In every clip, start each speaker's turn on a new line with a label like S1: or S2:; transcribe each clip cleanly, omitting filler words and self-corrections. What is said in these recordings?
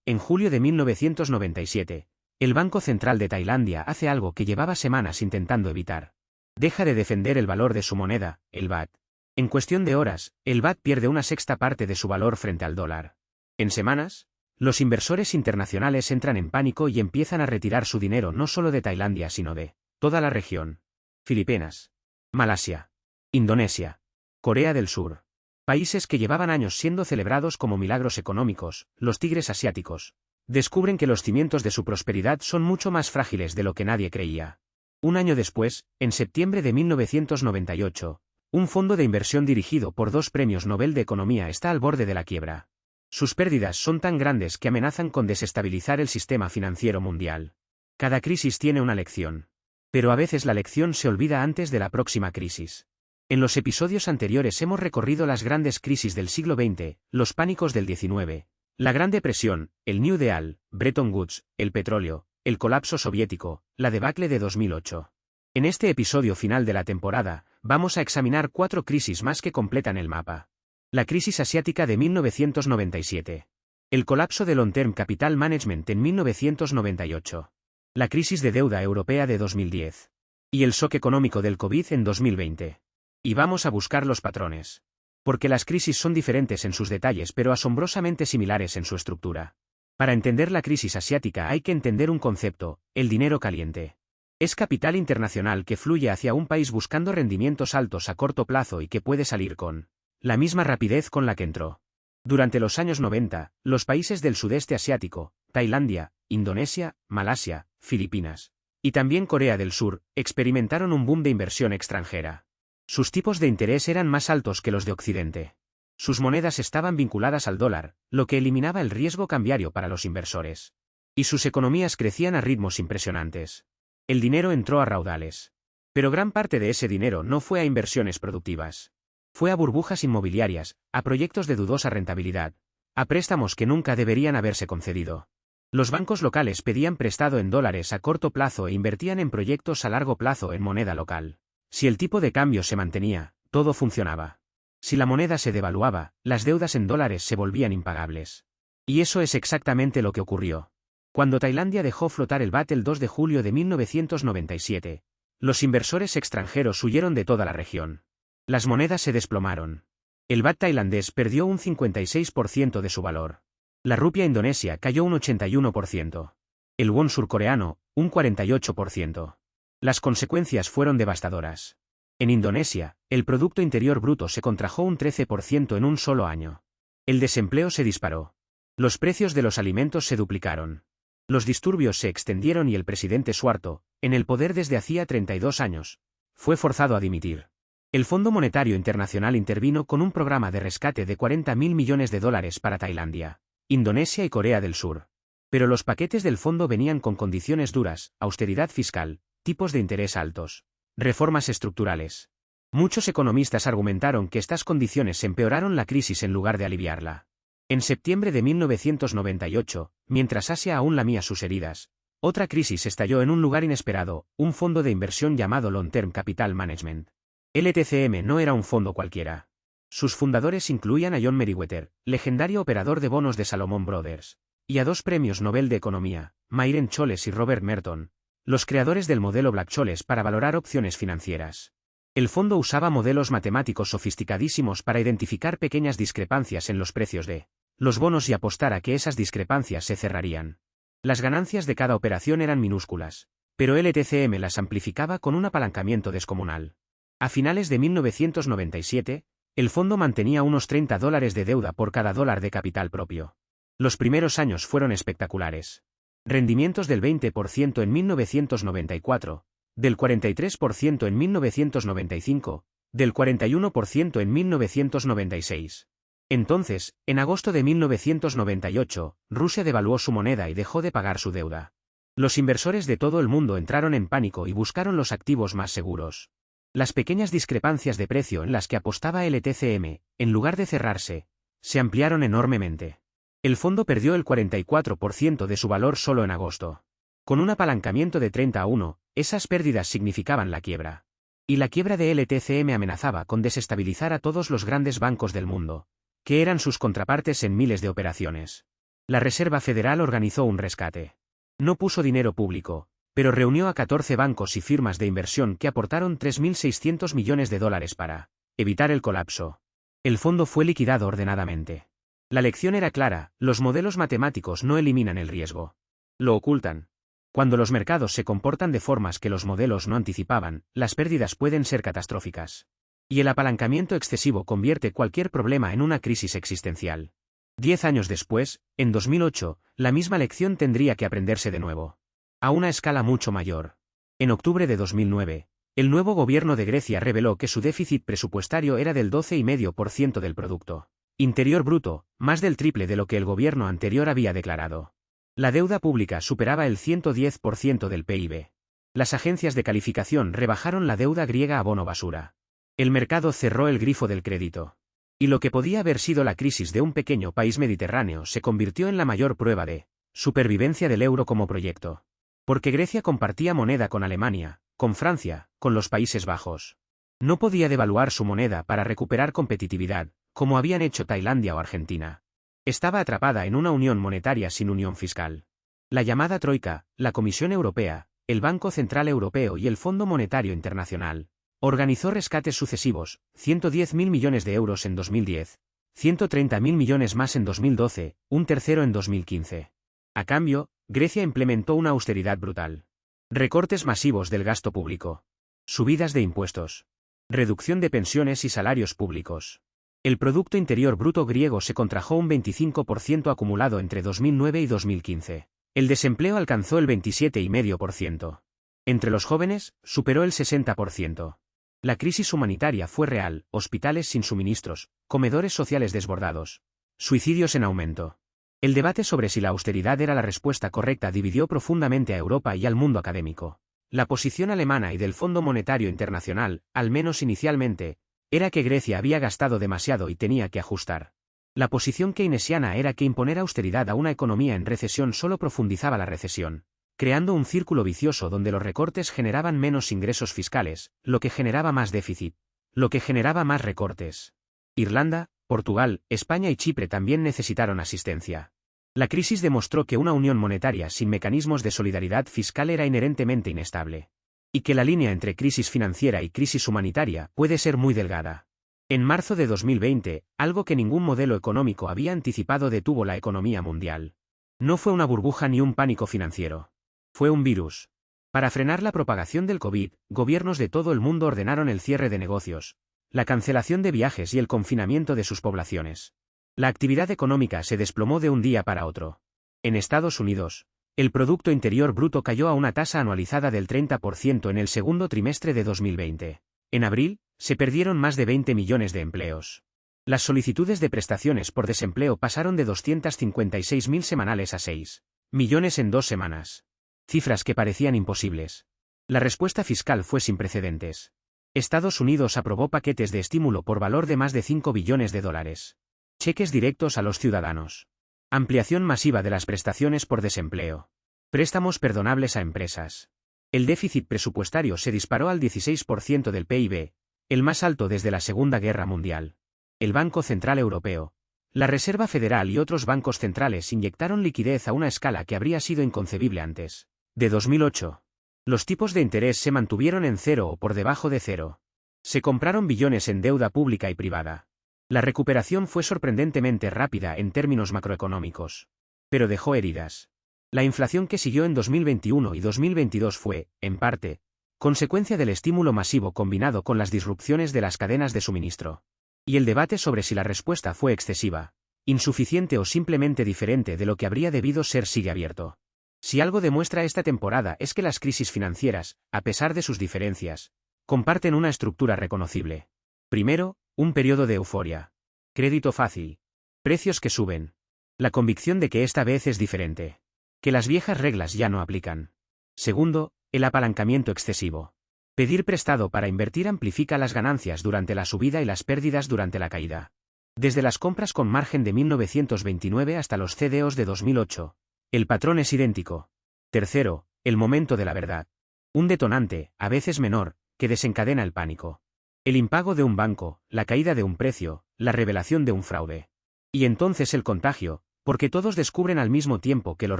S1: En julio de 1997, el Banco Central de Tailandia hace algo que llevaba semanas intentando evitar. Deja de defender el valor de su moneda, el baht. En cuestión de horas, el baht pierde una sexta parte de su valor frente al dólar. En semanas, los inversores internacionales entran en pánico y empiezan a retirar su dinero no solo de Tailandia sino de toda la región. Filipinas, Malasia, Indonesia, Corea del Sur. Países que llevaban años siendo celebrados como milagros económicos, los tigres asiáticos, descubren que los cimientos de su prosperidad son mucho más frágiles de lo que nadie creía. Un año después, en septiembre de 1998, un fondo de inversión dirigido por 2 premios Nobel de Economía está al borde de la quiebra. Sus pérdidas son tan grandes que amenazan con desestabilizar el sistema financiero mundial. Cada crisis tiene una lección. Pero a veces la lección se olvida antes de la próxima crisis. En los episodios anteriores hemos recorrido las grandes crisis del siglo XX, los pánicos del XIX, la Gran Depresión, el New Deal, Bretton Woods, el petróleo, el colapso soviético, la debacle de 2008. En este episodio final de la temporada, vamos a examinar 4 crisis más que completan el mapa. La crisis asiática de 1997. El colapso de Long Term Capital Management en 1998. La crisis de deuda europea de 2010. Y el shock económico del COVID en 2020. Y vamos a buscar los patrones. Porque las crisis son diferentes en sus detalles pero asombrosamente similares en su estructura. Para entender la crisis asiática hay que entender un concepto, el dinero caliente. Es capital internacional que fluye hacia un país buscando rendimientos altos a corto plazo y que puede salir con la misma rapidez con la que entró. Durante los años 90, los países del sudeste asiático, Tailandia, Indonesia, Malasia, Filipinas, y también Corea del Sur, experimentaron un boom de inversión extranjera. Sus tipos de interés eran más altos que los de Occidente. Sus monedas estaban vinculadas al dólar, lo que eliminaba el riesgo cambiario para los inversores. Y sus economías crecían a ritmos impresionantes. El dinero entró a raudales. Pero gran parte de ese dinero no fue a inversiones productivas. Fue a burbujas inmobiliarias, a proyectos de dudosa rentabilidad, a préstamos que nunca deberían haberse concedido. Los bancos locales pedían prestado en dólares a corto plazo e invertían en proyectos a largo plazo en moneda local. Si el tipo de cambio se mantenía, todo funcionaba. Si la moneda se devaluaba, las deudas en dólares se volvían impagables. Y eso es exactamente lo que ocurrió. Cuando Tailandia dejó flotar el baht el 2 de julio de 1997, los inversores extranjeros huyeron de toda la región. Las monedas se desplomaron. El baht tailandés perdió un 56% de su valor. La rupia indonesia cayó un 81%. El won surcoreano, un 48%. Las consecuencias fueron devastadoras. En Indonesia, el Producto Interior Bruto se contrajo un 13% en un solo año. El desempleo se disparó. Los precios de los alimentos se duplicaron. Los disturbios se extendieron y el presidente Suharto, en el poder desde hacía 32 años, fue forzado a dimitir. El Fondo Monetario Internacional intervino con un programa de rescate de $40.000 millones para Tailandia, Indonesia y Corea del Sur. Pero los paquetes del fondo venían con condiciones duras, austeridad fiscal, tipos de interés altos, reformas estructurales. Muchos economistas argumentaron que estas condiciones empeoraron la crisis en lugar de aliviarla. En septiembre de 1998, mientras Asia aún lamía sus heridas, otra crisis estalló en un lugar inesperado, un fondo de inversión llamado Long Term Capital Management. LTCM no era un fondo cualquiera. Sus fundadores incluían a John Meriwether, legendario operador de bonos de Salomon Brothers, y a 2 premios Nobel de Economía, Myron Scholes y Robert Merton, los creadores del modelo Black-Scholes para valorar opciones financieras. El fondo usaba modelos matemáticos sofisticadísimos para identificar pequeñas discrepancias en los precios de los bonos y apostar a que esas discrepancias se cerrarían. Las ganancias de cada operación eran minúsculas, pero LTCM las amplificaba con un apalancamiento descomunal. A finales de 1997, el fondo mantenía unos $30 de deuda por cada dólar de capital propio. Los primeros años fueron espectaculares. Rendimientos del 20% en 1994, del 43% en 1995, del 41% en 1996. Entonces, en agosto de 1998, Rusia devaluó su moneda y dejó de pagar su deuda. Los inversores de todo el mundo entraron en pánico y buscaron los activos más seguros. Las pequeñas discrepancias de precio en las que apostaba el LTCM, en lugar de cerrarse, se ampliaron enormemente. El fondo perdió el 44% de su valor solo en agosto. Con un apalancamiento de 30-1, esas pérdidas significaban la quiebra. Y la quiebra de LTCM amenazaba con desestabilizar a todos los grandes bancos del mundo, que eran sus contrapartes en miles de operaciones. La Reserva Federal organizó un rescate. No puso dinero público, pero reunió a 14 bancos y firmas de inversión que aportaron $3.600 millones para evitar el colapso. El fondo fue liquidado ordenadamente. La lección era clara: los modelos matemáticos no eliminan el riesgo. Lo ocultan. Cuando los mercados se comportan de formas que los modelos no anticipaban, las pérdidas pueden ser catastróficas. Y el apalancamiento excesivo convierte cualquier problema en una crisis existencial. 10 años después, en 2008, la misma lección tendría que aprenderse de nuevo. A una escala mucho mayor. En octubre de 2009, el nuevo gobierno de Grecia reveló que su déficit presupuestario era del 12,5% del Producto Interior Bruto, más del triple de lo que el gobierno anterior había declarado. La deuda pública superaba el 110% del PIB. Las agencias de calificación rebajaron la deuda griega a bono basura. El mercado cerró el grifo del crédito. Y lo que podía haber sido la crisis de un pequeño país mediterráneo se convirtió en la mayor prueba de supervivencia del euro como proyecto. Porque Grecia compartía moneda con Alemania, con Francia, con los Países Bajos. No podía devaluar su moneda para recuperar competitividad, como habían hecho Tailandia o Argentina. Estaba atrapada en una unión monetaria sin unión fiscal. La llamada Troika, la Comisión Europea, el Banco Central Europeo y el Fondo Monetario Internacional, organizó rescates sucesivos: 110.000 millones de euros en 2010, 130.000 millones más en 2012, un tercero en 2015. A cambio, Grecia implementó una austeridad brutal. Recortes masivos del gasto público. Subidas de impuestos. Reducción de pensiones y salarios públicos. El Producto Interior Bruto griego se contrajo un 25% acumulado entre 2009 y 2015. El desempleo alcanzó el 27,5%. Entre los jóvenes, superó el 60%. La crisis humanitaria fue real: hospitales sin suministros, comedores sociales desbordados, suicidios en aumento. El debate sobre si la austeridad era la respuesta correcta dividió profundamente a Europa y al mundo académico. La posición alemana y del Fondo Monetario Internacional, al menos inicialmente, era que Grecia había gastado demasiado y tenía que ajustar. La posición keynesiana era que imponer austeridad a una economía en recesión solo profundizaba la recesión, creando un círculo vicioso donde los recortes generaban menos ingresos fiscales, lo que generaba más déficit, lo que generaba más recortes. Irlanda, Portugal, España y Chipre también necesitaron asistencia. La crisis demostró que una unión monetaria sin mecanismos de solidaridad fiscal era inherentemente inestable. Y que la línea entre crisis financiera y crisis humanitaria puede ser muy delgada. En marzo de 2020, algo que ningún modelo económico había anticipado detuvo la economía mundial. No fue una burbuja ni un pánico financiero. Fue un virus. Para frenar la propagación del COVID, gobiernos de todo el mundo ordenaron el cierre de negocios, la cancelación de viajes y el confinamiento de sus poblaciones. La actividad económica se desplomó de un día para otro. En Estados Unidos, el Producto Interior Bruto cayó a una tasa anualizada del 30% en el segundo trimestre de 2020. En abril, se perdieron más de 20 millones de empleos. Las solicitudes de prestaciones por desempleo pasaron de 256.000 semanales a 6 millones en 2 semanas. Cifras que parecían imposibles. La respuesta fiscal fue sin precedentes. Estados Unidos aprobó paquetes de estímulo por valor de más de $5 billones. Cheques directos a los ciudadanos. Ampliación masiva de las prestaciones por desempleo. Préstamos perdonables a empresas. El déficit presupuestario se disparó al 16% del PIB, el más alto desde la Segunda Guerra Mundial. El Banco Central Europeo, la Reserva Federal y otros bancos centrales inyectaron liquidez a una escala que habría sido inconcebible antes de 2008. Los tipos de interés se mantuvieron en cero o por debajo de cero. Se compraron billones en deuda pública y privada. La recuperación fue sorprendentemente rápida en términos macroeconómicos. Pero dejó heridas. La inflación que siguió en 2021 y 2022 fue, en parte, consecuencia del estímulo masivo combinado con las disrupciones de las cadenas de suministro. Y el debate sobre si la respuesta fue excesiva, insuficiente o simplemente diferente de lo que habría debido ser sigue abierto. Si algo demuestra esta temporada es que las crisis financieras, a pesar de sus diferencias, comparten una estructura reconocible. Primero, un periodo de euforia. Crédito fácil. Precios que suben. La convicción de que esta vez es diferente. Que las viejas reglas ya no aplican. Segundo, el apalancamiento excesivo. Pedir prestado para invertir amplifica las ganancias durante la subida y las pérdidas durante la caída. Desde las compras con margen de 1929 hasta los CDOs de 2008, el patrón es idéntico. Tercero, el momento de la verdad. Un detonante, a veces menor, que desencadena el pánico. El impago de un banco, la caída de un precio, la revelación de un fraude. Y entonces el contagio, Porque todos descubren al mismo tiempo que los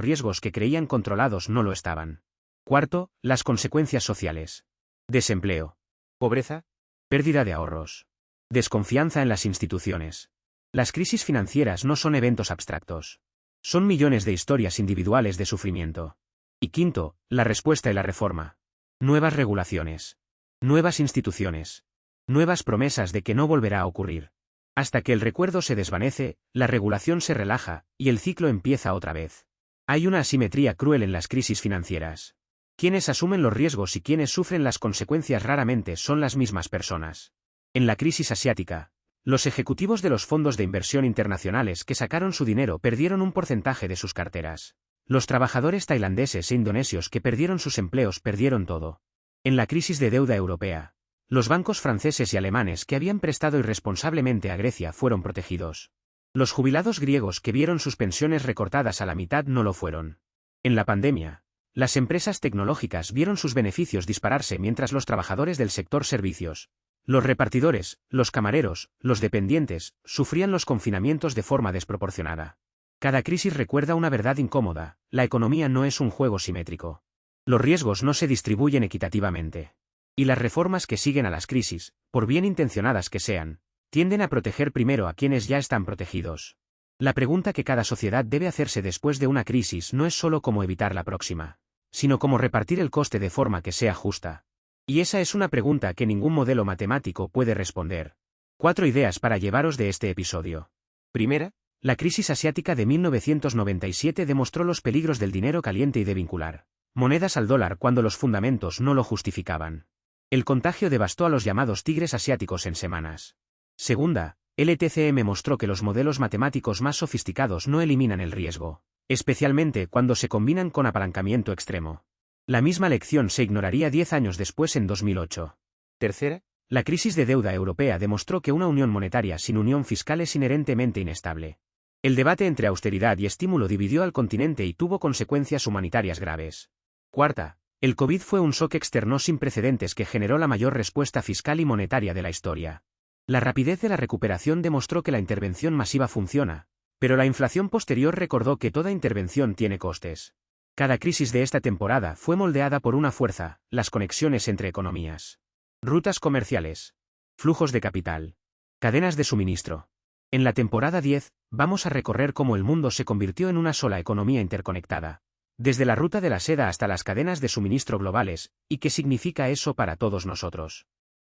S1: riesgos que creían controlados no lo estaban. Cuarto, las consecuencias sociales. Desempleo. Pobreza. Pérdida de ahorros. Desconfianza en las instituciones. Las crisis financieras no son eventos abstractos. Son millones de historias individuales de sufrimiento. Y quinto, la respuesta y la reforma. Nuevas regulaciones. Nuevas instituciones. Nuevas promesas de que no volverá a ocurrir. Hasta que el recuerdo se desvanece, la regulación se relaja, y el ciclo empieza otra vez. Hay una asimetría cruel en las crisis financieras. Quienes asumen los riesgos y quienes sufren las consecuencias raramente son las mismas personas. En la crisis asiática, los ejecutivos de los fondos de inversión internacionales que sacaron su dinero perdieron un porcentaje de sus carteras. Los trabajadores tailandeses e indonesios que perdieron sus empleos perdieron todo. En la crisis de deuda europea, los bancos franceses y alemanes que habían prestado irresponsablemente a Grecia fueron protegidos. Los jubilados griegos que vieron sus pensiones recortadas a la mitad no lo fueron. En la pandemia, las empresas tecnológicas vieron sus beneficios dispararse mientras los trabajadores del sector servicios, los repartidores, los camareros, los dependientes, sufrían los confinamientos de forma desproporcionada. Cada crisis recuerda una verdad incómoda: la economía no es un juego simétrico. Los riesgos no se distribuyen equitativamente. Y las reformas que siguen a las crisis, por bien intencionadas que sean, tienden a proteger primero a quienes ya están protegidos. La pregunta que cada sociedad debe hacerse después de una crisis no es solo cómo evitar la próxima, sino cómo repartir el coste de forma que sea justa. Y esa es una pregunta que ningún modelo matemático puede responder. 4 ideas para llevaros de este episodio. Primera, la crisis asiática de 1997 demostró los peligros del dinero caliente y de vincular monedas al dólar cuando los fundamentos no lo justificaban. El contagio devastó a los llamados tigres asiáticos en semanas. Segunda, el TCM mostró que los modelos matemáticos más sofisticados no eliminan el riesgo, especialmente cuando se combinan con apalancamiento extremo. La misma lección se ignoraría 10 años después en 2008. Tercera, la crisis de deuda europea demostró que una unión monetaria sin unión fiscal es inherentemente inestable. El debate entre austeridad y estímulo dividió al continente y tuvo consecuencias humanitarias graves. Cuarta, el COVID fue un shock externo sin precedentes que generó la mayor respuesta fiscal y monetaria de la historia. La rapidez de la recuperación demostró que la intervención masiva funciona, pero la inflación posterior recordó que toda intervención tiene costes. Cada crisis de esta temporada fue moldeada por una fuerza: las conexiones entre economías. Rutas comerciales. Flujos de capital. Cadenas de suministro. En la temporada 10, vamos a recorrer cómo el mundo se convirtió en una sola economía interconectada. Desde la ruta de la seda hasta las cadenas de suministro globales, y qué significa eso para todos nosotros.